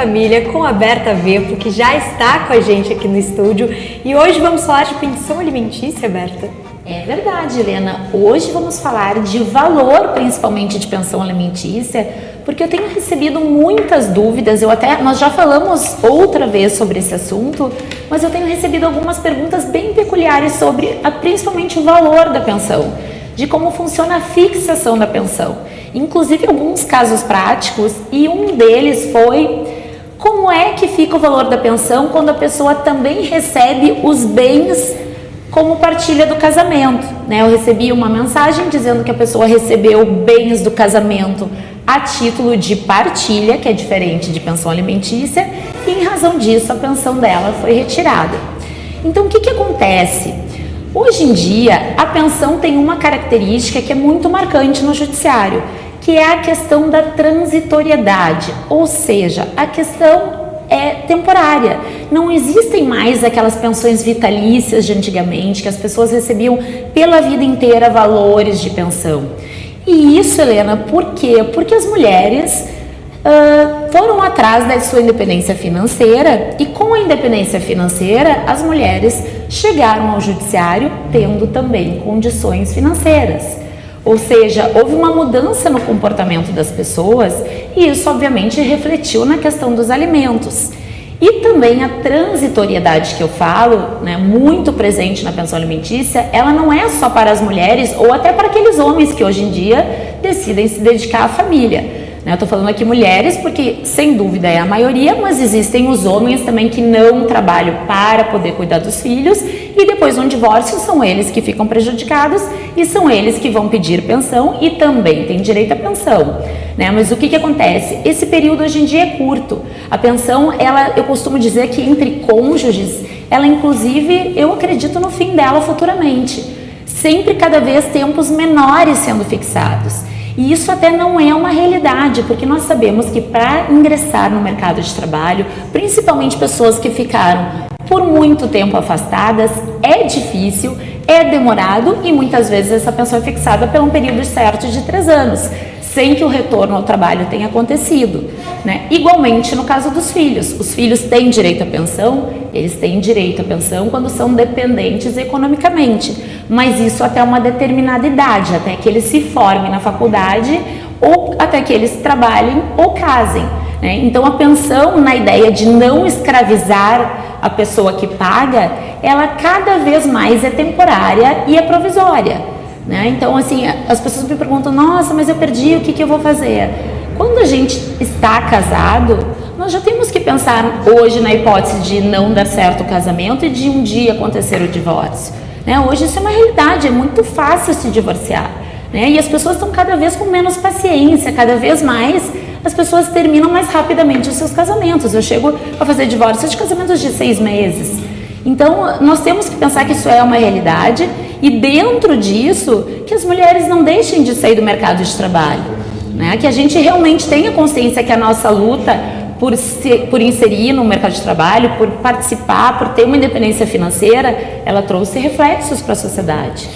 Família com a Berta Vepo, que já está com a gente aqui no estúdio. E hoje vamos falar de pensão alimentícia, Berta? É verdade, Helena. Hoje vamos falar de valor, principalmente de pensão alimentícia, porque eu tenho recebido muitas dúvidas. Nós já falamos outra vez sobre esse assunto, mas eu tenho recebido algumas perguntas bem peculiares sobre principalmente o valor da pensão, de como funciona a fixação da pensão. Inclusive alguns casos práticos, e um deles foi como é que fica o valor da pensão quando a pessoa também recebe os bens como partilha do casamento, né? Eu recebi uma mensagem dizendo que a pessoa recebeu bens do casamento a título de partilha, que é diferente de pensão alimentícia, e em razão disso a pensão dela foi retirada. Então o que acontece? Hoje em dia, a pensão tem uma característica que é muito marcante no judiciário, que é a questão da transitoriedade, ou seja, a questão é temporária. Não existem mais aquelas pensões vitalícias de antigamente, que as pessoas recebiam pela vida inteira valores de pensão. E isso, Helena, por quê? Porque as mulheres foram atrás da sua independência financeira, e com a independência financeira as mulheres chegaram ao judiciário tendo também condições financeiras, ou seja, houve uma mudança no comportamento das pessoas, e isso obviamente refletiu na questão dos alimentos. E também a transitoriedade que eu falo, né, muito presente na pensão alimentícia, ela não é só para as mulheres ou até para aqueles homens que hoje em dia decidem se dedicar à família. Eu estou falando aqui mulheres porque, sem dúvida, é a maioria, mas existem os homens também que não trabalham para poder cuidar dos filhos, e depois de um divórcio são eles que ficam prejudicados e são eles que vão pedir pensão e também têm direito à pensão, né? Mas o que acontece? Esse período hoje em dia é curto. A pensão, eu costumo dizer que entre cônjuges, ela inclusive, eu acredito no fim dela futuramente. Sempre cada vez tempos menores sendo fixados. E isso até não é uma realidade, porque nós sabemos que para ingressar no mercado de trabalho, principalmente pessoas que ficaram por muito tempo afastadas, é difícil, é demorado, e muitas vezes essa pensão é fixada por um período certo de 3 anos, sem que o retorno ao trabalho tenha acontecido, né? Igualmente no caso dos filhos. Os filhos têm direito à pensão, eles têm direito à pensão quando são dependentes economicamente, mas isso até uma determinada idade, até que eles se formem na faculdade ou até que eles trabalhem ou casem, né? Então a pensão, na ideia de não escravizar a pessoa que paga, ela cada vez mais é temporária e é provisória, né? Então, assim, as pessoas me perguntam: nossa, mas eu perdi, o que eu vou fazer? Quando a gente está casado, nós já temos que pensar hoje na hipótese de não dar certo o casamento e de um dia acontecer o divórcio, né? Hoje isso é uma realidade, é muito fácil se divorciar, né? E as pessoas estão cada vez com menos paciência, cada vez mais as pessoas terminam mais rapidamente os seus casamentos. Eu chego a fazer divórcios de casamentos de 6 meses. Então, nós temos que pensar que isso é uma realidade, e dentro disso, que as mulheres não deixem de sair do mercado de trabalho, né? Que a gente realmente tenha consciência que a nossa luta por inserir no mercado de trabalho, por participar, por ter uma independência financeira, ela trouxe reflexos para a sociedade.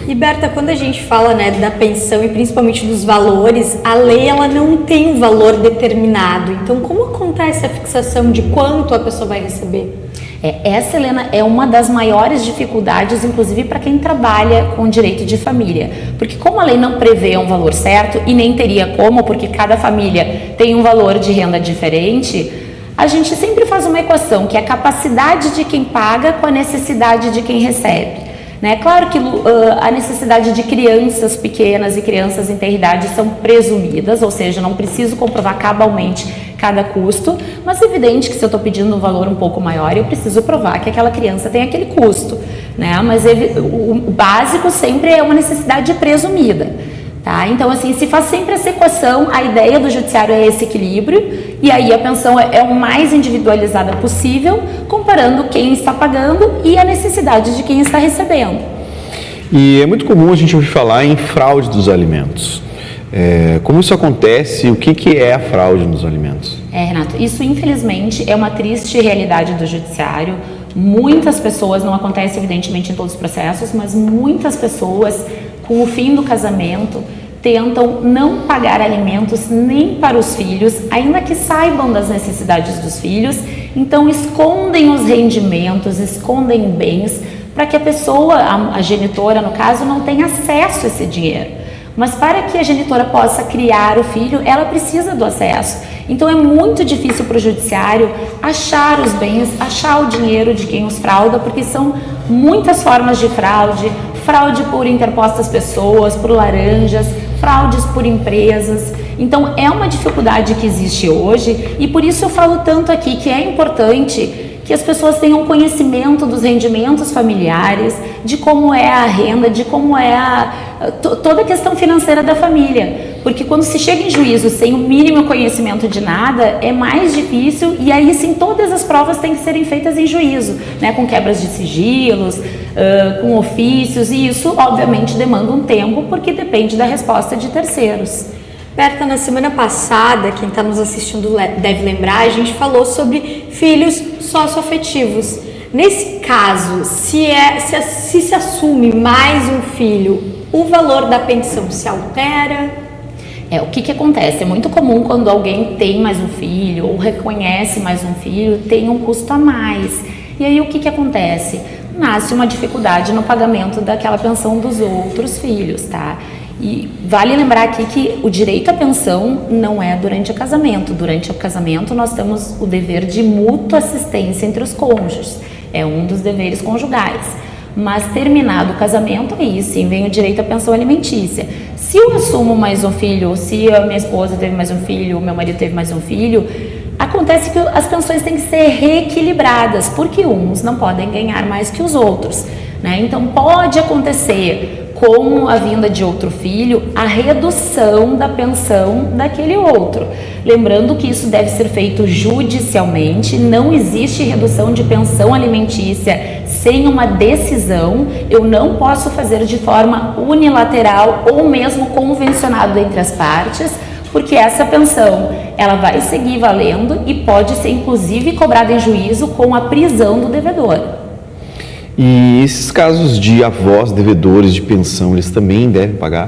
E Berta, quando a gente fala, né, da pensão e principalmente dos valores, a lei ela não tem um valor determinado. Então, como acontece a fixação de quanto a pessoa vai receber? Essa, Helena, é uma das maiores dificuldades, inclusive para quem trabalha com direito de família. Porque como a lei não prevê um valor certo, e nem teria como, porque cada família tem um valor de renda diferente, a gente sempre faz uma equação, que é a capacidade de quem paga com a necessidade de quem recebe, né? Claro que a necessidade de crianças pequenas e crianças em ter idade são presumidas, ou seja, não preciso comprovar cabalmente cada custo, mas é evidente que se eu estou pedindo um valor um pouco maior, eu preciso provar que aquela criança tem aquele custo, né? Mas o básico sempre é uma necessidade presumida, tá? Então, assim, se faz sempre essa equação, a ideia do judiciário é esse equilíbrio, e aí a pensão é o mais individualizada possível, comparando quem está pagando e a necessidade de quem está recebendo. E é muito comum a gente ouvir falar em fraude dos alimentos. Como isso acontece? O que é a fraude nos alimentos? Renato, isso infelizmente é uma triste realidade do judiciário. Muitas pessoas, não acontece evidentemente em todos os processos, mas muitas pessoas com o fim do casamento tentam não pagar alimentos nem para os filhos, ainda que saibam das necessidades dos filhos, então escondem os rendimentos, escondem bens, para que a pessoa, a genitora no caso, não tenha acesso a esse dinheiro. Mas para que a genitora possa criar o filho, ela precisa do acesso. Então é muito difícil para o judiciário achar os bens, achar o dinheiro de quem os frauda, porque são muitas formas de fraude, fraude por interpostas pessoas, por laranjas, fraudes por empresas. Então é uma dificuldade que existe hoje e por isso eu falo tanto aqui que é importante que as pessoas tenham conhecimento dos rendimentos familiares, de como é a renda, de como é toda a questão financeira da família. Porque quando se chega em juízo sem o mínimo conhecimento de nada, é mais difícil e aí sim todas as provas têm que serem feitas em juízo, né, com quebras de sigilos, com ofícios, e isso obviamente demanda um tempo porque depende da resposta de terceiros. Berta, na semana passada, quem está nos assistindo deve lembrar, a gente falou sobre filhos socioafetivos. Nesse caso, se se assume mais um filho, o valor da pensão se altera? O que acontece? É muito comum quando alguém tem mais um filho ou reconhece mais um filho, tem um custo a mais. E aí o que acontece? Nasce uma dificuldade no pagamento daquela pensão dos outros filhos, tá? E vale lembrar aqui que o direito à pensão não é durante o casamento. Durante o casamento nós temos o dever de mútua assistência entre os cônjuges. É um dos deveres conjugais. Mas terminado o casamento, aí sim vem o direito à pensão alimentícia. Se eu assumo mais um filho, ou se a minha esposa teve mais um filho, ou meu marido teve mais um filho, acontece que as pensões têm que ser reequilibradas, porque uns não podem ganhar mais que os outros, né? Então pode acontecer, com a vinda de outro filho, a redução da pensão daquele outro. Lembrando que isso deve ser feito judicialmente, não existe redução de pensão alimentícia sem uma decisão. Eu não posso fazer de forma unilateral ou mesmo convencionado entre as partes, porque essa pensão ela vai seguir valendo e pode ser inclusive cobrada em juízo com a prisão do devedor. E esses casos de avós devedores de pensão, eles também devem pagar?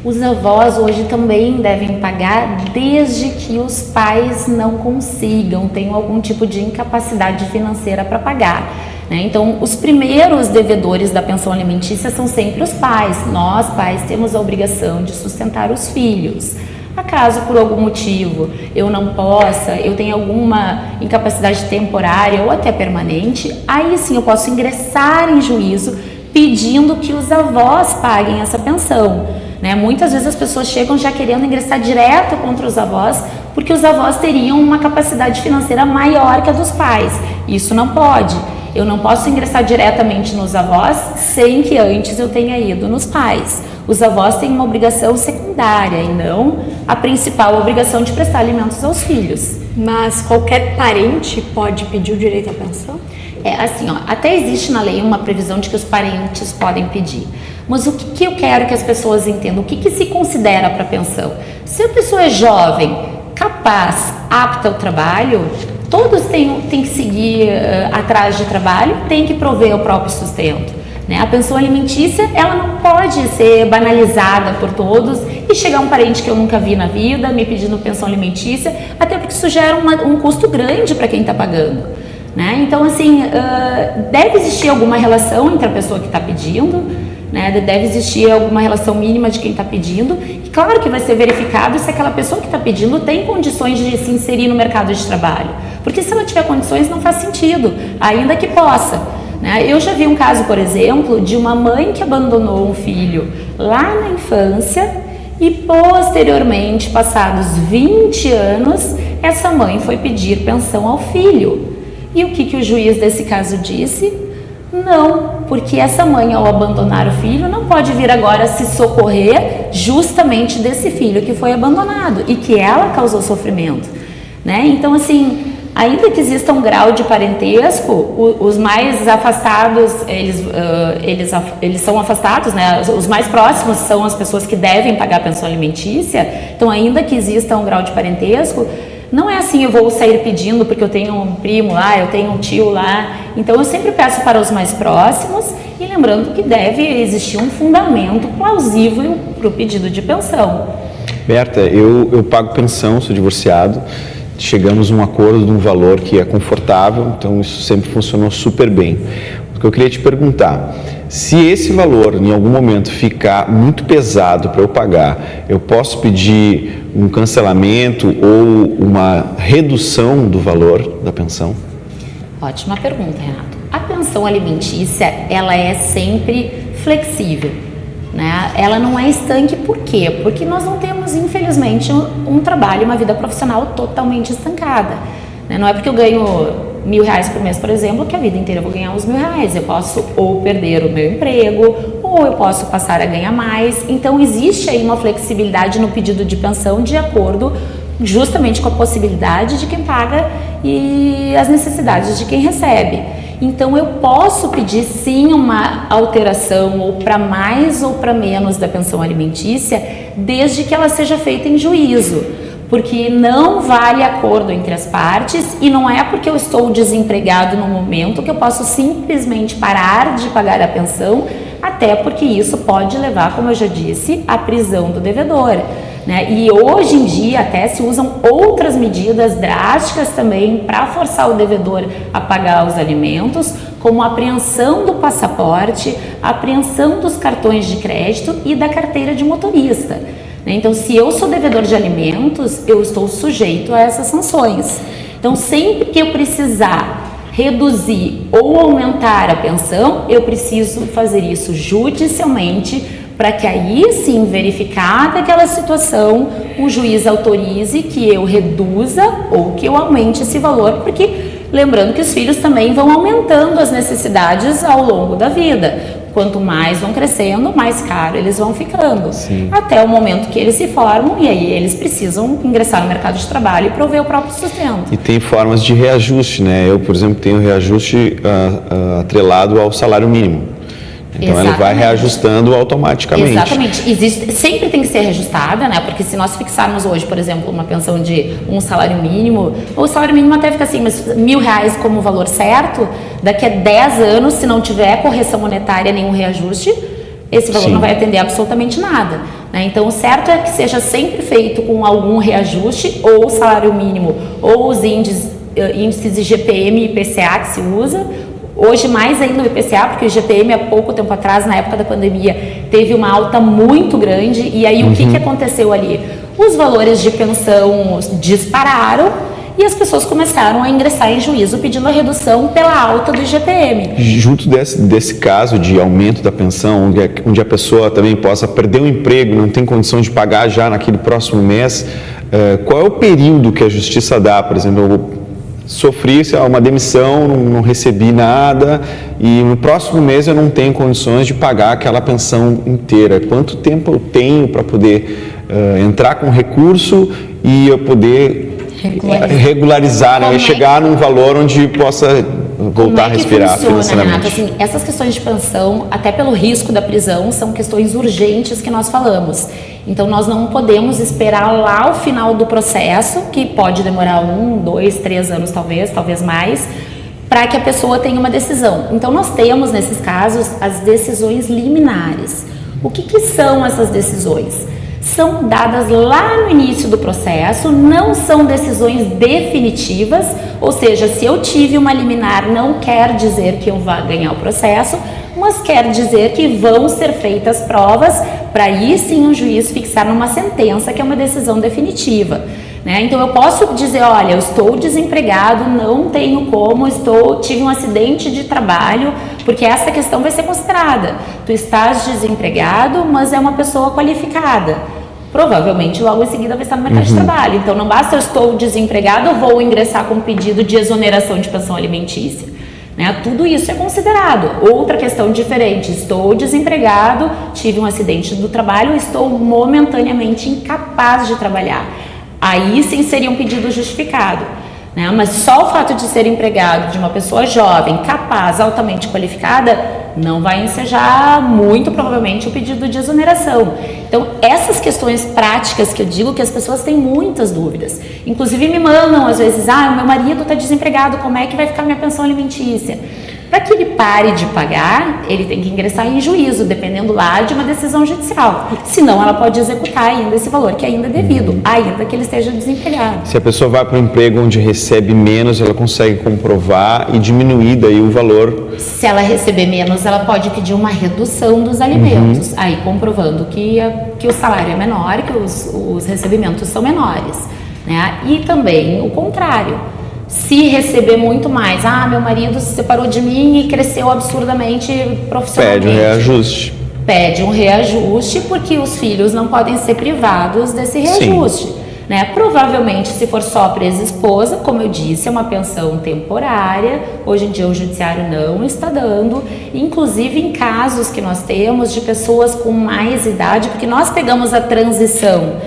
Os avós hoje também devem pagar, desde que os pais não consigam, tenham algum tipo de incapacidade financeira para pagar, né? Então, os primeiros devedores da pensão alimentícia são sempre os pais. Nós, pais, temos a obrigação de sustentar os filhos. Acaso por algum motivo eu não possa, eu tenho alguma incapacidade temporária ou até permanente, aí sim eu posso ingressar em juízo pedindo que os avós paguem essa pensão, né? Muitas vezes as pessoas chegam já querendo ingressar direto contra os avós, porque os avós teriam uma capacidade financeira maior que a dos pais. Isso não pode. Eu não posso ingressar diretamente nos avós sem que antes eu tenha ido nos pais. Os avós têm uma obrigação secundária e não a principal obrigação de prestar alimentos aos filhos. Mas qualquer parente pode pedir o direito à pensão? Assim, até existe na lei uma previsão de que os parentes podem pedir. Mas o que eu quero que as pessoas entendam? O que se considera para pensão? Se a pessoa é jovem, capaz, apta ao trabalho, todos têm que seguir atrás de trabalho, têm que prover o próprio sustento, né? A pensão alimentícia, ela não pode ser banalizada por todos e chegar um parente que eu nunca vi na vida me pedindo pensão alimentícia, até porque isso gera um custo grande para quem está pagando, né? Então, assim, deve existir alguma relação entre a pessoa que está pedindo, né? Deve existir alguma relação mínima de quem está pedindo, e claro que vai ser verificado se aquela pessoa que está pedindo tem condições de se inserir no mercado de trabalho, porque se ela tiver condições não faz sentido, ainda que possa, né? Eu já vi um caso, por exemplo, de uma mãe que abandonou um filho lá na infância e posteriormente, passados 20 anos, essa mãe foi pedir pensão ao filho. E o que o juiz desse caso disse? Não, porque essa mãe, ao abandonar o filho, não pode vir agora se socorrer justamente desse filho que foi abandonado e que ela causou sofrimento, né? Então, assim, ainda que exista um grau de parentesco, os mais afastados, eles são afastados, né? Os mais próximos são as pessoas que devem pagar a pensão alimentícia. Então, ainda que exista um grau de parentesco, Não é assim, eu vou sair pedindo porque eu tenho um primo lá, eu tenho um tio lá. Então eu sempre peço para os mais próximos e lembrando que deve existir um fundamento plausível para o pedido de pensão. Berta, eu pago pensão, sou divorciado, chegamos a um acordo de um valor que é confortável, então isso sempre funcionou super bem. O que eu queria te perguntar, se esse valor em algum momento ficar muito pesado para eu pagar, eu posso pedir um cancelamento ou uma redução do valor da pensão? Ótima pergunta, Renato. A pensão alimentícia, ela é sempre flexível, né? Ela não é estanque, por quê? Porque nós não temos, infelizmente, um trabalho, uma vida profissional totalmente estancada, né? Não é porque eu ganho R$1.000 por mês, por exemplo, que a vida inteira eu vou ganhar os R$1.000. Eu posso ou perder o meu emprego, ou eu posso passar a ganhar mais. Então, existe aí uma flexibilidade no pedido de pensão de acordo justamente com a possibilidade de quem paga e as necessidades de quem recebe. Então, eu posso pedir sim uma alteração ou para mais ou para menos da pensão alimentícia, desde que ela seja feita em juízo, porque não vale acordo entre as partes e não é porque eu estou desempregado no momento que eu posso simplesmente parar de pagar a pensão, até porque isso pode levar, como eu já disse, à prisão do devedor, né? E hoje em dia até se usam outras medidas drásticas também para forçar o devedor a pagar os alimentos, como a apreensão do passaporte, a apreensão dos cartões de crédito e da carteira de motorista. Então, se eu sou devedor de alimentos, eu estou sujeito a essas sanções. Então, sempre que eu precisar reduzir ou aumentar a pensão, eu preciso fazer isso judicialmente, para que aí sim, verificada aquela situação, o juiz autorize que eu reduza ou que eu aumente esse valor, porque lembrando que os filhos também vão aumentando as necessidades ao longo da vida. Quanto mais vão crescendo, mais caro eles vão ficando. Sim. Até o momento que eles se formam e aí eles precisam ingressar no mercado de trabalho e prover o próprio sustento. E tem formas de reajuste, né? Eu, por exemplo, tenho reajuste atrelado ao salário mínimo. Então, exatamente, ele vai reajustando automaticamente. Exatamente. Sempre tem que ser reajustada, né? Porque se nós fixarmos hoje, por exemplo, uma pensão de um salário mínimo, ou o salário mínimo até fica assim, mas R$1.000 como valor certo, daqui a 10 anos, se não tiver correção monetária, nenhum reajuste, esse valor não vai atender absolutamente nada, né? Então, o certo é que seja sempre feito com algum reajuste, ou o salário mínimo, ou os índices de IGPM e IPCA que se usa. Hoje mais ainda o IPCA, porque o IGPM há pouco tempo atrás, na época da pandemia, teve uma alta muito grande. E aí o que aconteceu ali? Os valores de pensão dispararam e as pessoas começaram a ingressar em juízo pedindo a redução pela alta do IGPM. Junto desse caso de aumento da pensão, onde a pessoa também possa perder o emprego, não tem condição de pagar já naquele próximo mês, qual é o período que a justiça dá? Por exemplo, eu sofri uma demissão, não recebi nada e no próximo mês eu não tenho condições de pagar aquela pensão inteira. Quanto tempo eu tenho para poder entrar com recurso e eu poder regularizar, né? E chegar num valor onde possa voltar a respirar financeiramente? Renato? Assim, essas questões de pensão, até pelo risco da prisão, são questões urgentes que nós falamos. Então, nós não podemos esperar lá o final do processo, que pode demorar 1, 2, 3 anos talvez mais, para que a pessoa tenha uma decisão. Então, nós temos, nesses casos, as decisões liminares. O que são essas decisões? São dadas lá no início do processo, não são decisões definitivas, ou seja, se eu tive uma liminar, não quer dizer que eu vá ganhar o processo, mas quer dizer que vão ser feitas provas para aí sim o juiz fixar numa sentença que é uma decisão definitiva, né? Então eu posso dizer, olha, eu estou desempregado, não tenho como, tive um acidente de trabalho, porque essa questão vai ser considerada. Tu estás desempregado, mas é uma pessoa qualificada. Provavelmente logo em seguida vai estar no mercado de trabalho. Então não basta eu estou desempregado, eu vou ingressar com um pedido de exoneração de pensão alimentícia. Né? Tudo isso é considerado. Outra questão diferente, estou desempregado, tive um acidente do trabalho, estou momentaneamente incapaz de trabalhar. Aí sim seria um pedido justificado. né? Mas só o fato de ser empregado de uma pessoa jovem, capaz, altamente qualificada, não vai ensejar muito provavelmente o pedido de exoneração. Então, essas questões práticas que eu digo que as pessoas têm muitas dúvidas. Inclusive me mandam às vezes, o meu marido está desempregado, como é que vai ficar minha pensão alimentícia? Para que ele pare de pagar, ele tem que ingressar em juízo, dependendo lá de uma decisão judicial. Senão, ela pode executar ainda esse valor que ainda é devido, ainda que ele esteja desempregado. Se a pessoa vai para um emprego onde recebe menos, ela consegue comprovar e diminuir daí o valor. Se ela receber menos, ela pode pedir uma redução dos alimentos, aí comprovando que o salário é menor, que os recebimentos são menores, né? E também o contrário. Se receber muito mais, meu marido se separou de mim e cresceu absurdamente profissionalmente. Pede um reajuste. Pede um reajuste, porque os filhos não podem ser privados desse reajuste. Né? Provavelmente, se for só para ex-esposa, como eu disse, é uma pensão temporária. Hoje em dia o judiciário não está dando. Inclusive em casos que nós temos de pessoas com mais idade, porque nós pegamos a transição.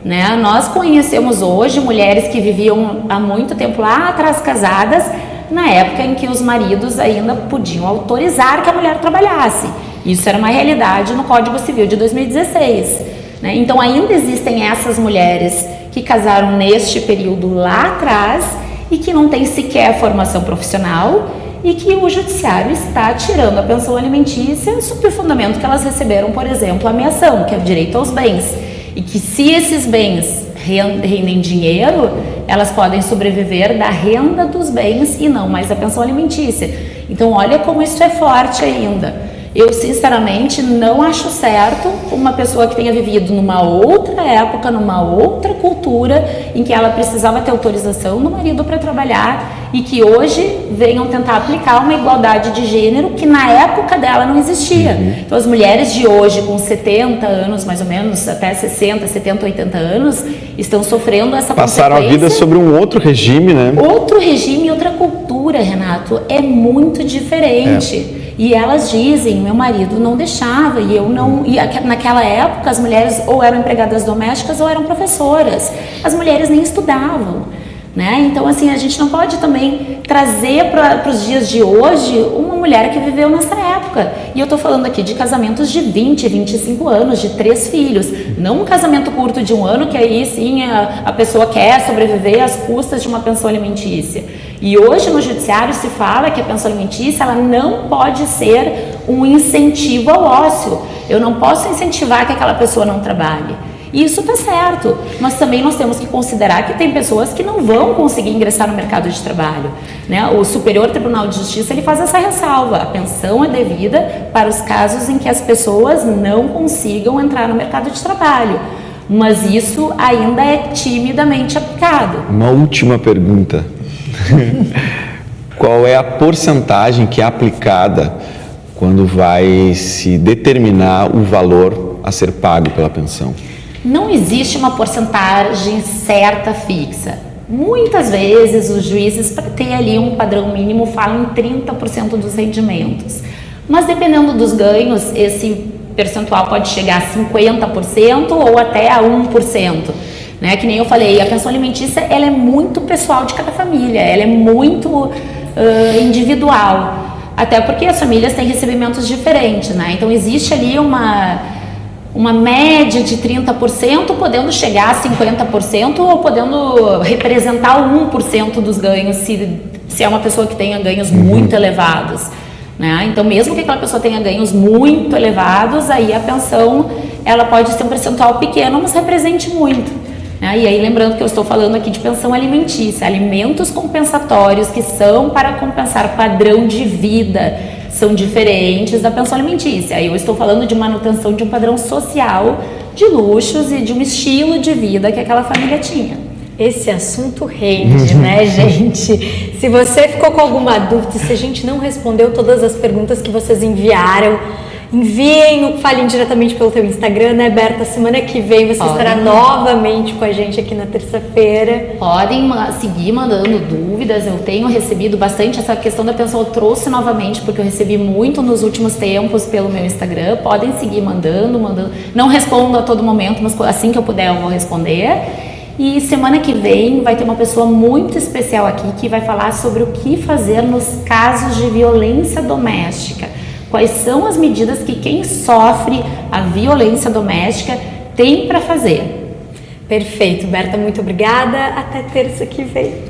Né? Nós conhecemos hoje mulheres que viviam há muito tempo lá atrás casadas, na época em que os maridos ainda podiam autorizar que a mulher trabalhasse. Isso era uma realidade no Código Civil de 2016. Né? Então ainda existem essas mulheres que casaram neste período lá atrás e que não têm sequer formação profissional e que o judiciário está tirando a pensão alimentícia sob o fundamento que elas receberam, por exemplo, a ameação, que é o direito aos bens. E que se esses bens rendem dinheiro, elas podem sobreviver da renda dos bens e não mais da pensão alimentícia. Então, olha como isso é forte ainda. Eu, sinceramente, não acho certo uma pessoa que tenha vivido numa outra época, numa outra cultura, em que ela precisava ter autorização do marido para trabalhar e que hoje venham tentar aplicar uma igualdade de gênero que na época dela não existia. Então, as mulheres de hoje, com 70 anos, mais ou menos, até 60, 70, 80 anos, estão sofrendo essa Passaram a vida sobre um outro regime, né? Outro regime e outra cultura, Renato, é muito diferente. E elas dizem, meu marido não deixava, e eu não... E naquela época as mulheres ou eram empregadas domésticas ou eram professoras. As mulheres nem estudavam, né? Então, assim, a gente não pode também trazer para os dias de hoje uma mulher que viveu nessa época. E eu estou falando aqui de casamentos de 20, 25 anos, de 3 filhos. Não um casamento curto de 1 ano, que aí sim a pessoa quer sobreviver às custas de uma pensão alimentícia. E hoje no judiciário se fala que a pensão alimentícia ela não pode ser um incentivo ao ócio. Eu não posso incentivar que aquela pessoa não trabalhe. E isso está certo, mas também nós temos que considerar que tem pessoas que não vão conseguir ingressar no mercado de trabalho. Né? O Superior Tribunal de Justiça ele faz essa ressalva, a pensão é devida para os casos em que as pessoas não consigam entrar no mercado de trabalho. Mas isso ainda é timidamente aplicado. Uma última pergunta. Qual é a porcentagem que é aplicada quando vai se determinar o valor a ser pago pela pensão? Não existe uma porcentagem certa fixa. Muitas vezes os juízes, para ter ali um padrão mínimo, falam em 30% dos rendimentos. Mas dependendo dos ganhos, esse percentual pode chegar a 50% ou até a 1%. Né? Que nem eu falei, a pensão alimentícia ela é muito pessoal de cada família, ela é muito individual. Até porque as famílias têm recebimentos diferentes, né? Então existe ali uma média de 30%, podendo chegar a 50% ou podendo representar o 1% dos ganhos, se é uma pessoa que tenha ganhos muito elevados. Né? Então, mesmo que aquela pessoa tenha ganhos muito elevados, aí a pensão ela pode ser um percentual pequeno, mas represente muito. Né? E aí, lembrando que eu estou falando aqui de pensão alimentícia, alimentos compensatórios que são para compensar padrão de vida, são diferentes da pensão alimentícia. Aí eu estou falando de manutenção de um padrão social, de luxos e de um estilo de vida que aquela família tinha. Esse assunto rende, né, gente? Se você ficou com alguma dúvida, se a gente não respondeu todas as perguntas que vocês enviaram, enviem o Falem diretamente pelo teu Instagram, né, Berta? Semana que vem você estará novamente com a gente aqui na terça-feira. Podem seguir mandando dúvidas, eu tenho recebido bastante essa questão da pensão, eu trouxe novamente, porque eu recebi muito nos últimos tempos pelo meu Instagram. Podem seguir mandando. Não respondo a todo momento, mas assim que eu puder eu vou responder. E semana que vem vai ter uma pessoa muito especial aqui que vai falar sobre o que fazer nos casos de violência doméstica. Quais são as medidas que quem sofre a violência doméstica tem para fazer. Perfeito, Berta, muito obrigada. Até terça que vem.